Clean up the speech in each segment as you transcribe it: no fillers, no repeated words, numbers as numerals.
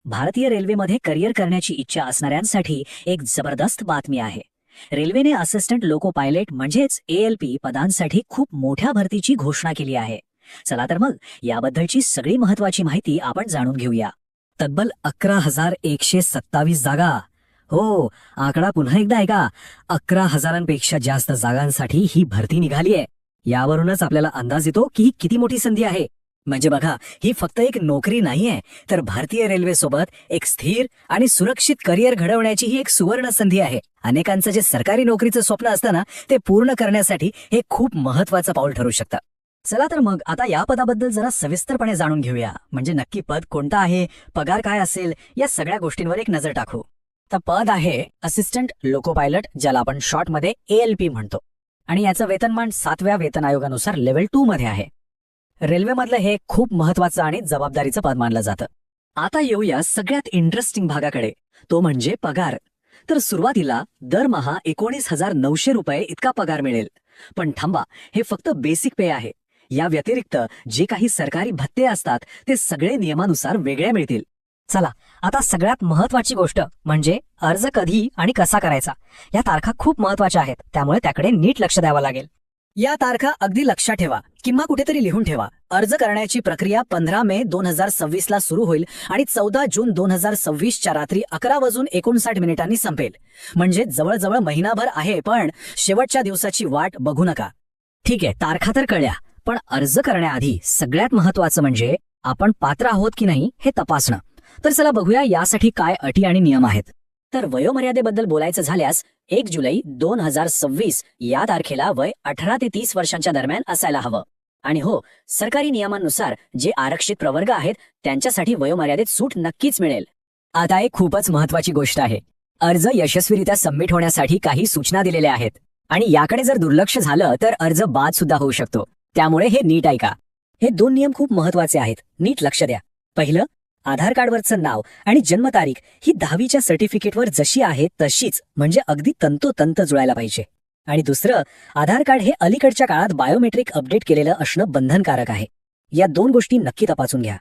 भारतीय रेल्वेमध्ये करिअर करण्याची इच्छा असणाऱ्यांसाठी एक जबरदस्त बातमी आहे. रेल्वेने असिस्टंट लोको पायलट म्हणजेच ALP पदांसाठी खूप मोठ्या भरतीची घोषणा केली आहे. चला तर मग याबद्दलची सगळी महत्वाची माहिती आपण जाणून घेऊया. तब्बल 11,127 जागा. हो, आकडा पुन्हा एकदा ऐका. 11,000पेक्षा जास्त जागांसाठी ही भरती निघाली आहे. यावरूनच आपल्याला अंदाज येतो की ही किती मोठी संधी आहे. म्हणजे बघा, ही फक्त एक नोकरी नाहीये, तर भारतीय रेल्वे सोबत एक स्थिर आणि सुरक्षित करिअर घडवण्याची ही एक सुवर्ण संधी आहे. अनेकांचं जे सरकारी नोकरीचं स्वप्न असतं ना, ते पूर्ण करण्यासाठी हे खूप महत्वाचं पाऊल ठरू शकतं. चला तर मग आता या पदाबद्दल जरा सविस्तरपणे जाणून घेऊया. म्हणजे नक्की पद कोणतं आहे, पगार काय असेल, या सगळ्या गोष्टींवर एक नजर टाकू. तर पद आहे असिस्टंट लोको पायलट, ज्याला आपण शॉर्टमध्ये ALP म्हणतो, आणि याचं वेतनमान 7व्या वेतन आयोगानुसार लेव्हल 2 मध्ये आहे. रेल्वेमधलं हे खूप महत्वाचं आणि जबाबदारीचं पद मानलं जातं. आता येऊया सगळ्यात इंटरेस्टिंग भागाकडे, तो म्हणजे पगार. तर सुरुवातीला दरमहा 19,900 रुपये इतका पगार मिळेल. पण थांबा, हे फक्त बेसिक पे आहे. या व्यतिरिक्त जे काही सरकारी भत्ते असतात ते सगळे नियमानुसार वेगळे मिळतील. चला, आता सगळ्यात महत्वाची गोष्ट म्हणजे अर्ज कधी आणि कसा करायचा. या तारखा खूप महत्वाच्या आहेत, त्यामुळे त्याकडे नीट लक्ष द्यावं लागेल. या तारखा अगदी लक्षात ठेवा किंवा कुठेतरी लिहून ठेवा. अर्ज करण्याची प्रक्रिया 15 मे 2026 ला सुरू होईल आणि 14 जून 2026 च्या रात्री 11:59 संपेल. म्हणजे जवळजवळ महिनाभर आहे, पण शेवटच्या दिवसाची वाट बघू नका. ठीक आहे, तारखा तर कळल्या, पण अर्ज करण्याआधी सगळ्यात महत्वाचं म्हणजे आपण पात्र आहोत की नाही हे तपासणं. तर चला बघूया यासाठी काय अटी आणि नियम आहेत. तर वयोमर्यादेबद्दल बोलायचं झाल्यास 1 जुलै 2026 या तारखेला वय 18 ते 30 वर्षांच्या दरम्यान असायला हवं. आणि हो, सरकारी नियमांनुसार जे आरक्षित प्रवर्ग आहेत त्यांच्यासाठी वयोमर्यादेत सूट नक्कीच मिळेल. आता एक खूपच महत्वाची गोष्ट आहे. अर्ज यशस्वीरित्या सबमिट होण्यासाठी काही सूचना दिलेल्या आहेत, आणि याकडे जर दुर्लक्ष झालं तर अर्ज बाद सुद्धा होऊ शकतो. त्यामुळे हे नीट ऐका. हे 2 नियम खूप महत्वाचे आहेत, नीट लक्ष द्या. पहिलं, आधार कार्डवरचं नाव आणि जन्मतारीख ही 10वीच्या सर्टिफिकेटवर जशी आहे तशीच, म्हणजे अगदी तंतोतंत जुळायला पाहिजे. आणि दुसरं, आधार कार्ड हे अलीकडच्या काळात बायोमेट्रिक अपडेट केलेलं असणं बंधनकारक आहे. या 2 गोष्टी नक्की तपासून घ्या.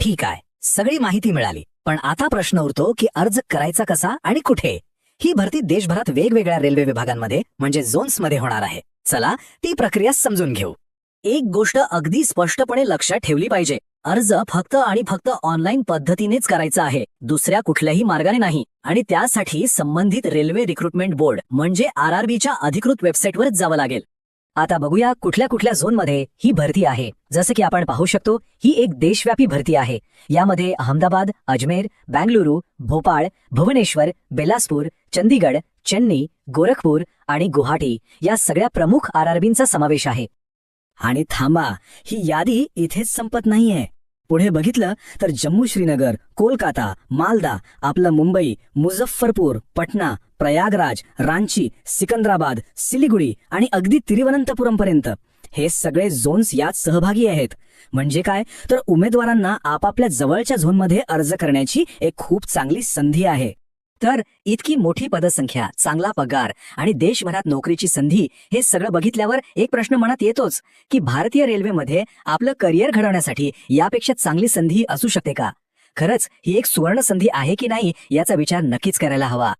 ठीक आहे, सगळी माहिती मिळाली, पण आता प्रश्न उरतो की अर्ज करायचा कसा आणि कुठे. ही भरती देशभरात वेगवेगळ्या रेल्वे विभागांमध्ये म्हणजे झोन्समध्ये होणार आहे. चला ती प्रक्रिया समजून घेऊ. एक गोष्ट अगदी स्पष्टपणे लक्षात ठेवली पाहिजे, अर्ज फक्त आणि फक्त ऑनलाईन पद्धतीनेच करायचा आहे, दुसऱ्या कुठल्याही मार्गाने नाही. आणि त्यासाठी संबंधित रेल्वे रिक्रुटमेंट बोर्ड म्हणजे RRBच्या अधिकृत वेबसाईटवरच जावं लागेल. आता बघूया कुठल्या कुठल्या झोनमध्ये ही भरती आहे. जसं की आपण पाहू शकतो, ही एक देशव्यापी भरती आहे. यामध्ये अहमदाबाद, अजमेर, बेंगलुरू, भोपाळ, भुवनेश्वर, बेलासपूर, चंदीगड, चेन्नई, गोरखपूर आणि गुवाहाटी या सगळ्या प्रमुख RRBंचा समावेश आहे. आणि थांबा, ही यादी इथेच संपत नाहीये. पुढे बघितलं तर जम्मू श्रीनगर, कोलकाता, मालदा, आपलं मुंबई, मुझफ्फरपूर, पटना, प्रयागराज, रांची, सिकंदराबाद, सिलिगुडी आणि अगदी तिरुवनंतपुरमपर्यंत हे सगळे झोन्स यात सहभागी आहेत. म्हणजे काय, तर उमेदवारांना आपापल्या जवळच्या झोनमध्ये अर्ज करण्याची एक खूप चांगली संधी आहे. तर इतकी मोठी पदसंख्या, चांगला पगार आणि देशभरात नोकरीची संधी, हे सगळं बघितल्यावर एक प्रश्न मनात येतोच की भारतीय रेल्वेमध्ये आपलं करिअर घडवण्यासाठी यापेक्षा चांगली संधी असू शकते का. खरंच ही एक सुवर्ण संधी आहे की नाही याचा विचार नक्कीच करायला हवा.